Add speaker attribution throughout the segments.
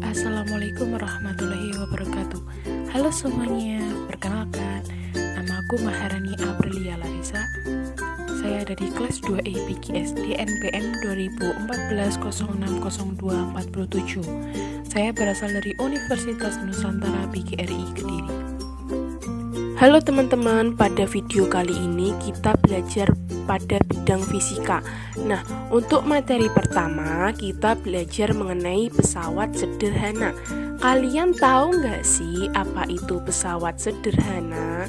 Speaker 1: Assalamualaikum warahmatullahi wabarakatuh. Halo semuanya, perkenalkan, nama aku Maharani Aprilia Larissa. Saya ada di kelas 2E PGS NPM 2014 06 02 47. Saya berasal dari Universitas Nusantara PGRI Kediri. Halo teman-teman, pada video kali ini kita belajar pada bidang fisika. Nah, untuk materi pertama kita belajar mengenai pesawat sederhana. Kalian tahu nggak sih apa itu pesawat sederhana?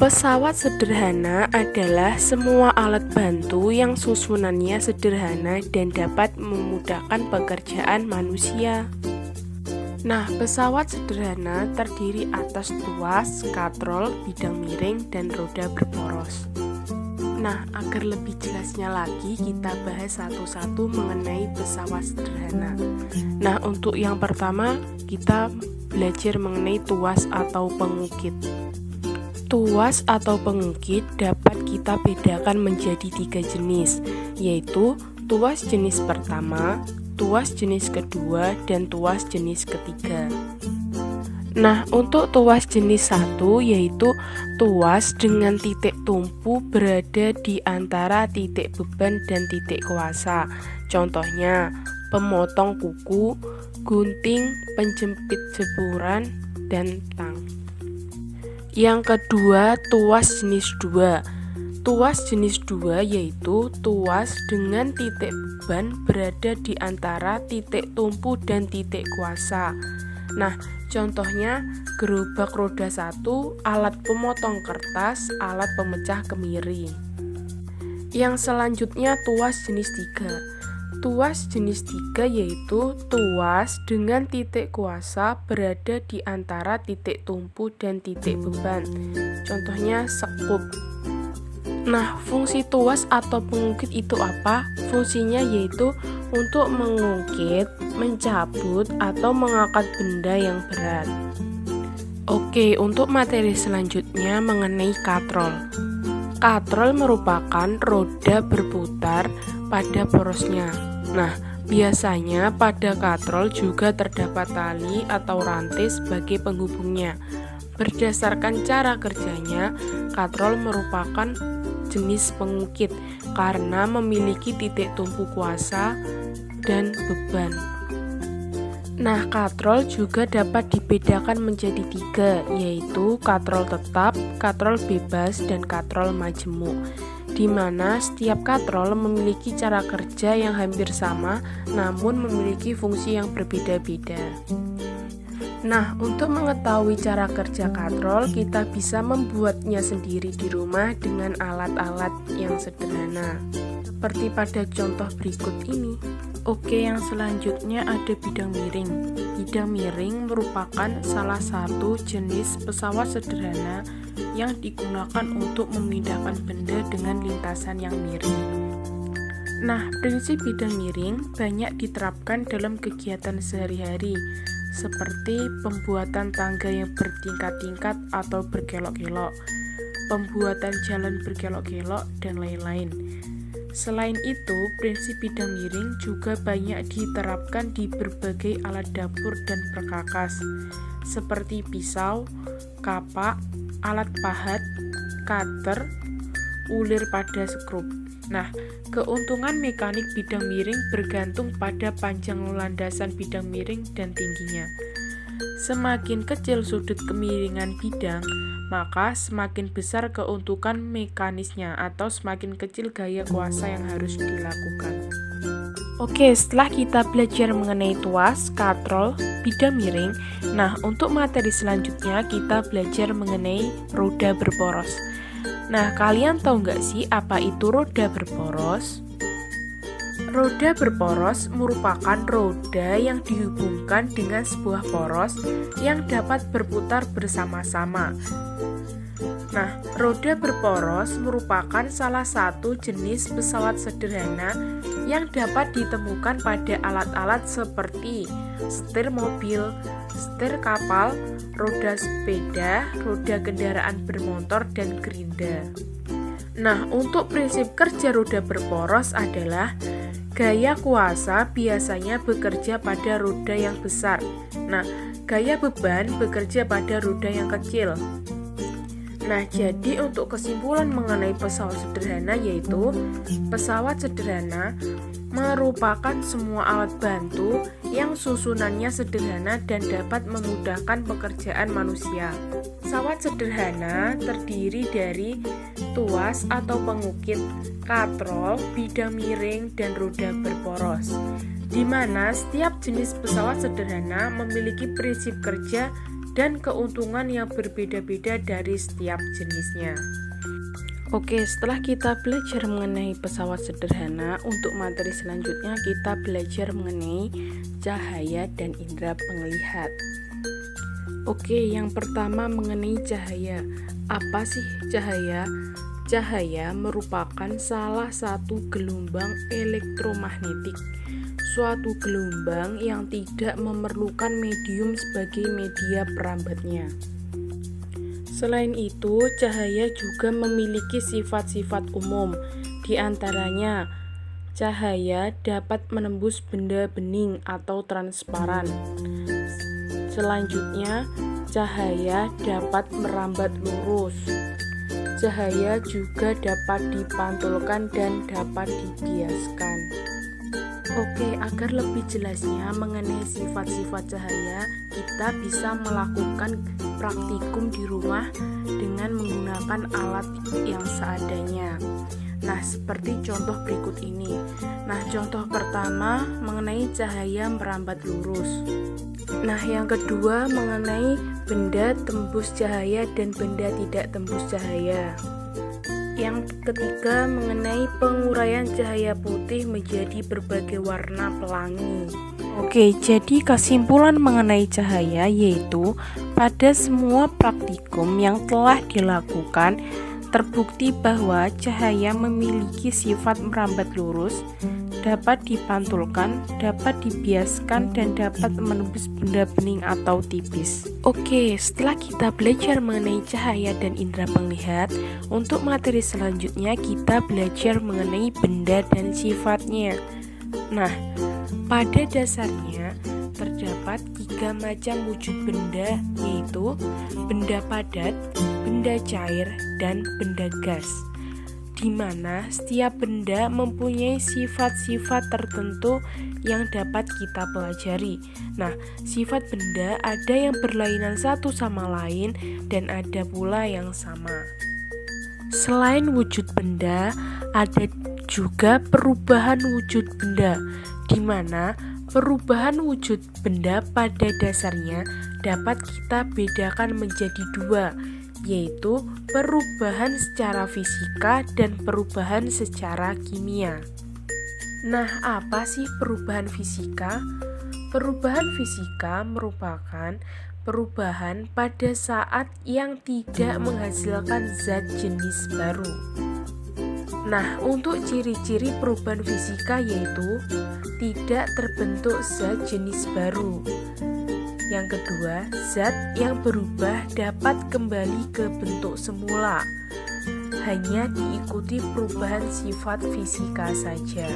Speaker 1: Pesawat sederhana adalah semua alat bantu yang susunannya sederhana dan dapat memudahkan pekerjaan manusia. Nah, pesawat sederhana terdiri atas tuas, katrol, bidang miring, dan roda berporos. Nah, agar lebih jelasnya lagi, kita bahas satu-satu mengenai pesawat sederhana. Nah, untuk yang pertama, kita belajar mengenai tuas atau pengukit. Tuas atau pengukit dapat kita bedakan menjadi 3 jenis, yaitu tuas jenis pertama, tuas jenis kedua, dan tuas jenis ketiga. Nah, untuk tuas jenis 1 yaitu tuas dengan titik tumpu berada di antara titik beban dan titik kuasa. Contohnya, pemotong kuku, gunting, penjepit jemuran, dan tang. Yang kedua, tuas jenis 2. Tuas jenis 2 yaitu tuas dengan titik beban berada di antara titik tumpu dan titik kuasa. Nah, contohnya gerobak roda 1, alat pemotong kertas, alat pemecah kemiri. Yang selanjutnya tuas jenis 3. Tuas jenis 3 yaitu tuas dengan titik kuasa berada di antara titik tumpu dan titik beban. Contohnya sekup. Nah, fungsi tuas atau pengukit itu apa? Fungsinya yaitu untuk mengungkit, mencabut, atau mengangkat benda yang berat. Oke, untuk materi selanjutnya mengenai katrol. Katrol merupakan roda berputar pada porosnya. Nah, biasanya pada katrol juga terdapat tali atau rantai sebagai penghubungnya. Berdasarkan cara kerjanya, katrol merupakan jenis pengukit karena memiliki titik tumpu kuasa dan beban. Nah, katrol juga dapat dibedakan menjadi 3, yaitu katrol tetap, katrol bebas, dan katrol majemuk, di mana setiap katrol memiliki cara kerja yang hampir sama namun memiliki fungsi yang berbeda-beda. Nah, untuk mengetahui cara kerja katrol, kita bisa membuatnya sendiri di rumah dengan alat-alat yang sederhana, seperti pada contoh berikut ini. Oke, yang selanjutnya ada bidang miring. Bidang miring merupakan salah satu jenis pesawat sederhana yang digunakan untuk memindahkan benda dengan lintasan yang miring. Nah, prinsip bidang miring banyak diterapkan dalam kegiatan sehari-hari, seperti pembuatan tangga yang bertingkat-tingkat atau berkelok-kelok, pembuatan jalan berkelok-kelok, dan lain-lain. Selain itu, prinsip bidang miring juga banyak diterapkan di berbagai alat dapur dan perkakas, seperti pisau, kapak, alat pahat, cutter, ulir pada skrup. Nah, keuntungan mekanik bidang miring bergantung pada panjang landasan bidang miring dan tingginya. Semakin kecil sudut kemiringan bidang, maka semakin besar keuntungan mekanisnya atau semakin kecil gaya kuasa yang harus dilakukan. Oke, setelah kita belajar mengenai tuas, katrol, bidang miring, nah untuk materi selanjutnya kita belajar mengenai roda berporos. Nah, kalian tahu nggak sih apa itu roda berporos? Roda berporos merupakan roda yang dihubungkan dengan sebuah poros yang dapat berputar bersama-sama. Nah, roda berporos merupakan salah satu jenis pesawat sederhana yang dapat ditemukan pada alat-alat seperti setir mobil, setir kapal, roda sepeda, roda kendaraan bermotor, dan gerinda. Nah, untuk prinsip kerja roda berporos adalah Gaya kuasa biasanya bekerja pada roda yang besar. Nah, gaya beban bekerja pada roda yang kecil. Nah, jadi untuk kesimpulan mengenai pesawat sederhana yaitu pesawat sederhana merupakan semua alat bantu yang susunannya sederhana dan dapat memudahkan pekerjaan manusia. Pesawat sederhana terdiri dari tuas atau pengukit, katrol, bidang miring, dan roda berporos, di mana setiap jenis pesawat sederhana memiliki prinsip kerja dan keuntungan yang berbeda-beda dari setiap jenisnya. Oke, setelah kita belajar mengenai pesawat sederhana, untuk materi selanjutnya kita belajar mengenai cahaya dan indera penglihat. Oke, yang pertama mengenai cahaya. Apa sih cahaya? Cahaya merupakan salah satu gelombang elektromagnetik, suatu gelombang yang tidak memerlukan medium sebagai media perambatnya. Selain itu, cahaya juga memiliki sifat-sifat umum, di antaranya cahaya dapat menembus benda bening atau transparan. Selanjutnya, cahaya dapat merambat lurus. Cahaya juga dapat dipantulkan dan dapat dibiaskan. Oke, agar lebih jelasnya mengenai sifat-sifat cahaya, kita bisa melakukan praktikum di rumah dengan menggunakan alat yang seadanya. Nah, seperti contoh berikut ini. Nah, contoh pertama mengenai cahaya merambat lurus. Nah, yang kedua mengenai benda tembus cahaya dan benda tidak tembus cahaya. Yang ketiga mengenai penguraian cahaya putih menjadi berbagai warna pelangi. Oke, jadi kesimpulan mengenai cahaya yaitu pada semua praktikum yang telah dilakukan terbukti bahwa cahaya memiliki sifat merambat lurus, dapat dipantulkan, dapat dibiaskan, dan dapat menembus benda bening atau tipis. Oke, setelah kita belajar mengenai cahaya dan indera penglihat, untuk materi selanjutnya kita belajar mengenai benda dan sifatnya. Nah, pada dasarnya terdapat 3 macam wujud benda, yaitu benda padat, benda cair, dan benda gas, di mana setiap benda mempunyai sifat-sifat tertentu yang dapat kita pelajari. Nah, sifat benda ada yang berlainan satu sama lain dan ada pula yang sama. Selain wujud benda, ada juga perubahan wujud benda, di mana perubahan wujud benda pada dasarnya dapat kita bedakan menjadi 2, yaitu perubahan secara fisika dan perubahan secara kimia. Nah, apa sih perubahan fisika? Perubahan fisika merupakan perubahan pada saat yang tidak menghasilkan zat jenis baru. Nah, untuk ciri-ciri perubahan fisika yaitu tidak terbentuk zat jenis baru. Yang kedua, zat yang berubah dapat kembali ke bentuk semula. Hanya diikuti perubahan sifat fisika saja.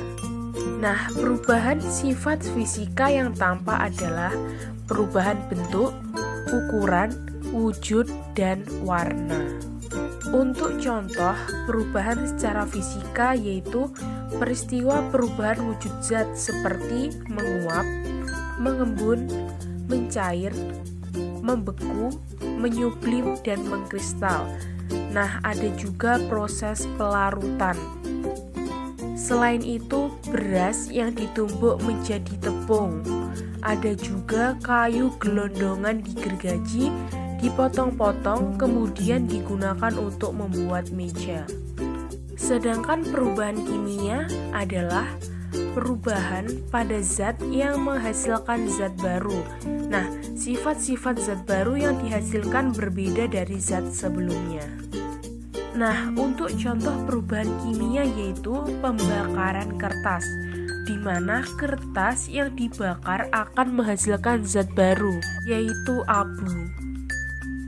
Speaker 1: Nah, perubahan sifat fisika yang tampak adalah perubahan bentuk, ukuran, wujud, dan warna. Untuk contoh perubahan secara fisika yaitu peristiwa perubahan wujud zat seperti menguap, mengembun, mencair, membeku, menyublim, dan mengkristal. Nah, ada juga proses pelarutan. Selain itu, beras yang ditumbuk menjadi tepung. Ada juga kayu gelondongan digergaji, dipotong-potong, kemudian digunakan untuk membuat meja. Sedangkan perubahan kimia adalah perubahan pada zat yang menghasilkan zat baru. Nah, sifat-sifat zat baru yang dihasilkan berbeda dari zat sebelumnya. Nah, untuk contoh perubahan kimia yaitu pembakaran kertas, di mana kertas yang dibakar akan menghasilkan zat baru, yaitu abu.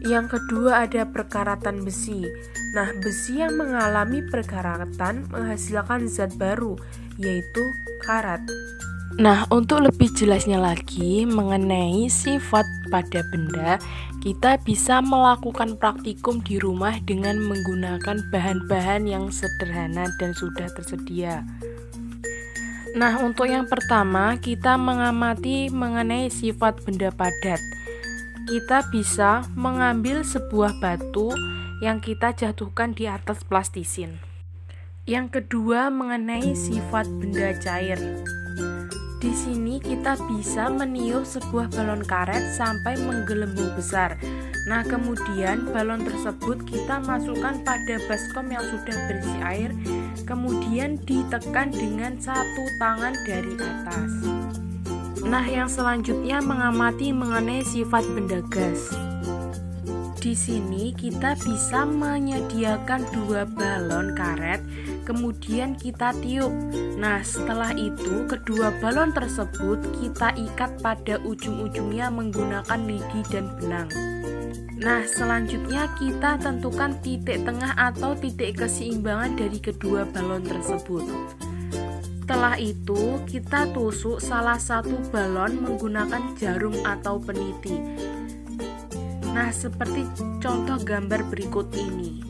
Speaker 1: Yang kedua ada perkaratan besi. Nah, besi yang mengalami perkaratan menghasilkan zat baru, yaitu karat. Nah, untuk lebih jelasnya lagi mengenai sifat pada benda, kita bisa melakukan praktikum di rumah dengan menggunakan bahan-bahan yang sederhana dan sudah tersedia. Nah, untuk yang pertama, kita mengamati mengenai sifat benda padat. Kita bisa mengambil sebuah batu yang kita jatuhkan di atas plastisin. Yang kedua, mengenai sifat benda cair. Di sini kita bisa meniup sebuah balon karet sampai menggelembung besar. Nah, kemudian balon tersebut kita masukkan pada baskom yang sudah berisi air, kemudian ditekan dengan satu tangan dari atas. Nah, yang selanjutnya mengamati mengenai sifat benda gas. Di sini kita bisa menyediakan 2 balon karet, kemudian kita tiup. Nah, setelah itu kedua balon tersebut kita ikat pada ujung-ujungnya menggunakan lidi dan benang. Nah, selanjutnya kita tentukan titik tengah atau titik keseimbangan dari kedua balon tersebut. Setelah itu kita tusuk salah satu balon menggunakan jarum atau peniti. Nah, seperti contoh gambar berikut ini.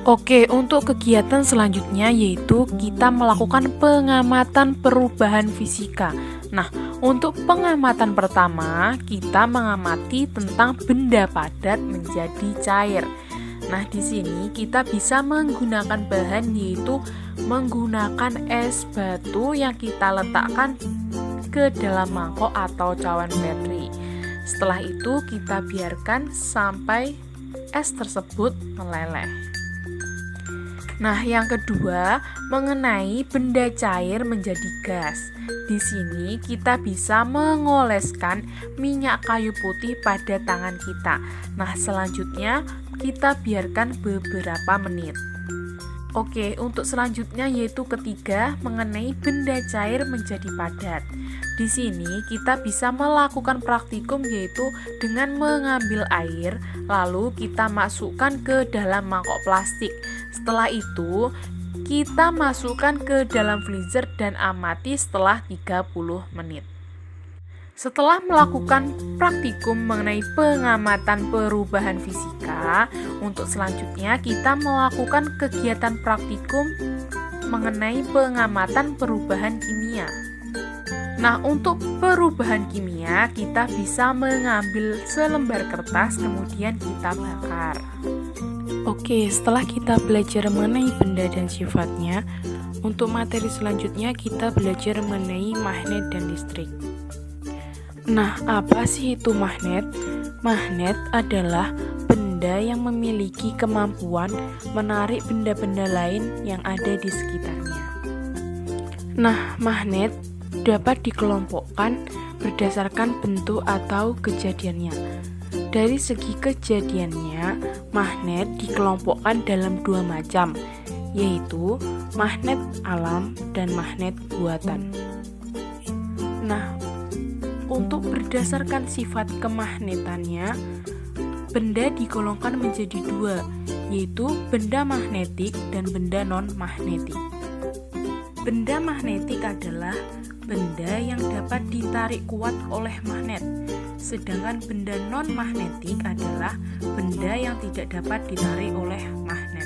Speaker 1: Oke, untuk kegiatan selanjutnya yaitu kita melakukan pengamatan perubahan fisika. Nah, untuk pengamatan pertama, kita mengamati tentang benda padat menjadi cair. Nah, di sini kita bisa menggunakan bahan yaitu menggunakan es batu yang kita letakkan ke dalam mangkok atau cawan petri. Setelah itu kita biarkan sampai es tersebut meleleh. Nah, yang kedua mengenai benda cair menjadi gas. Di sini kita bisa mengoleskan minyak kayu putih pada tangan kita. Nah, selanjutnya kita biarkan beberapa menit. Oke, untuk selanjutnya yaitu ketiga mengenai benda cair menjadi padat. Di sini kita bisa melakukan praktikum yaitu dengan mengambil air lalu kita masukkan ke dalam mangkok plastik. Setelah itu kita masukkan ke dalam freezer dan amati setelah 30 menit. Setelah melakukan praktikum mengenai pengamatan perubahan fisika, untuk selanjutnya kita melakukan kegiatan praktikum mengenai pengamatan perubahan kimia. Nah, untuk perubahan kimia, kita bisa mengambil selembar kertas kemudian kita bakar. Oke, setelah kita belajar mengenai benda dan sifatnya, untuk materi selanjutnya kita belajar mengenai magnet dan listrik. Nah, apa sih itu magnet? Magnet adalah benda yang memiliki kemampuan menarik benda-benda lain yang ada di sekitarnya. Nah, magnet dapat dikelompokkan berdasarkan bentuk atau kejadiannya. Dari segi kejadiannya, magnet dikelompokkan dalam 2 macam, yaitu magnet alam dan magnet buatan. Nah, untuk berdasarkan sifat kemagnetannya, benda digolongkan menjadi 2, yaitu benda magnetik dan benda non-magnetik. Benda magnetik adalah benda yang dapat ditarik kuat oleh magnet, sedangkan benda non-magnetik adalah benda yang tidak dapat ditarik oleh magnet.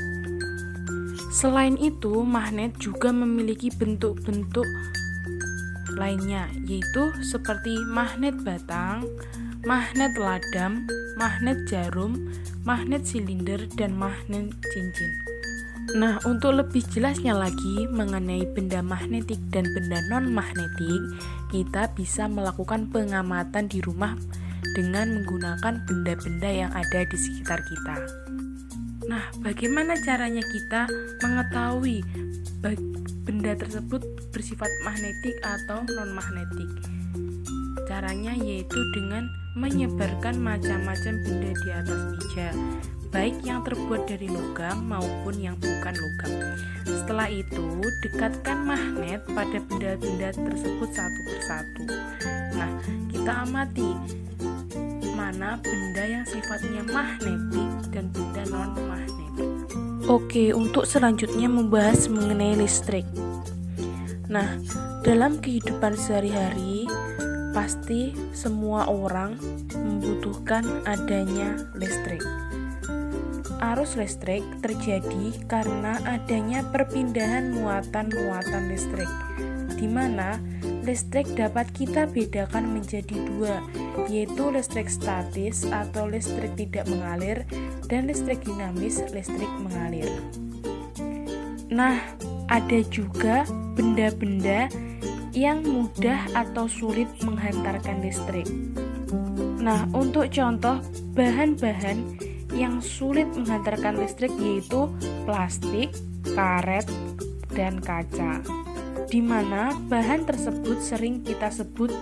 Speaker 1: Selain itu, magnet juga memiliki bentuk-bentuk lainnya, yaitu seperti magnet batang, magnet ladam, magnet jarum, magnet silinder, dan magnet cincin. Nah, untuk lebih jelasnya lagi mengenai benda magnetik dan benda non-magnetik, kita bisa melakukan pengamatan di rumah dengan menggunakan benda-benda yang ada di sekitar kita. Nah, bagaimana caranya kita mengetahui benda tersebut bersifat magnetik atau non-magnetik? Caranya yaitu dengan menyebarkan macam-macam benda di atas meja, baik yang terbuat dari logam maupun yang bukan logam. Setelah itu, dekatkan magnet pada benda-benda tersebut satu persatu. Nah, kita amati mana benda yang sifatnya magnetik dan benda non-magnetik. Oke, untuk selanjutnya membahas mengenai listrik. Nah, dalam kehidupan sehari-hari, pasti semua orang membutuhkan adanya listrik. Arus listrik terjadi karena adanya perpindahan muatan-muatan listrik, di mana listrik dapat kita bedakan menjadi dua, yaitu listrik statis atau listrik tidak mengalir, dan listrik dinamis, listrik mengalir. Nah, ada juga benda-benda yang mudah atau sulit menghantarkan listrik. Nah, untuk contoh bahan-bahan yang sulit menghantarkan listrik yaitu plastik, karet, dan kaca, di mana bahan tersebut sering kita sebut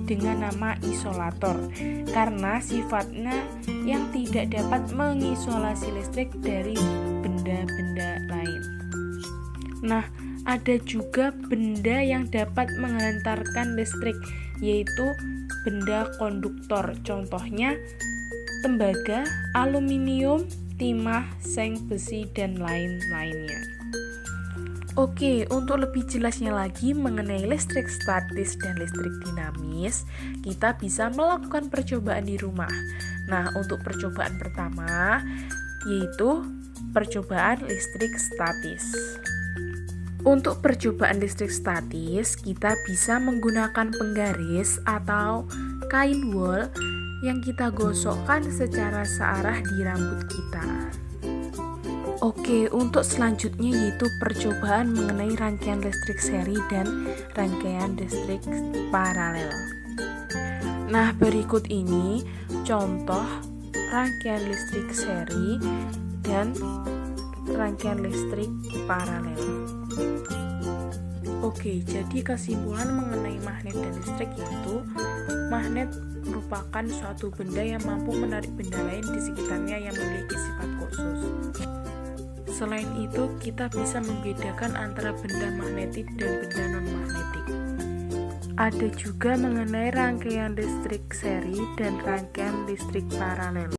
Speaker 1: dengan nama isolator karena sifatnya yang tidak dapat mengisolasi listrik dari benda-benda lain. Nah, ada juga benda yang dapat menghantarkan listrik yaitu benda konduktor, contohnya tembaga, aluminium, timah, seng, besi, dan lain-lainnya. Oke, untuk lebih jelasnya lagi mengenai listrik statis dan listrik dinamis, kita bisa melakukan percobaan di rumah. Nah, untuk percobaan pertama yaitu percobaan listrik statis. Untuk percobaan listrik statis, kita bisa menggunakan penggaris atau kain wol yang kita gosokkan secara searah di rambut kita. Oke, untuk selanjutnya yaitu percobaan mengenai rangkaian listrik seri dan rangkaian listrik paralel. Nah, berikut ini contoh rangkaian listrik seri dan rangkaian listrik paralel. Oke, jadi kesimpulan mengenai magnet dan listrik yaitu magnet merupakan suatu benda yang mampu menarik benda lain di sekitarnya yang memiliki sifat khusus. Selain itu, kita bisa membedakan antara benda magnetik dan benda non-magnetik. Ada juga mengenai rangkaian listrik seri dan rangkaian listrik paralel.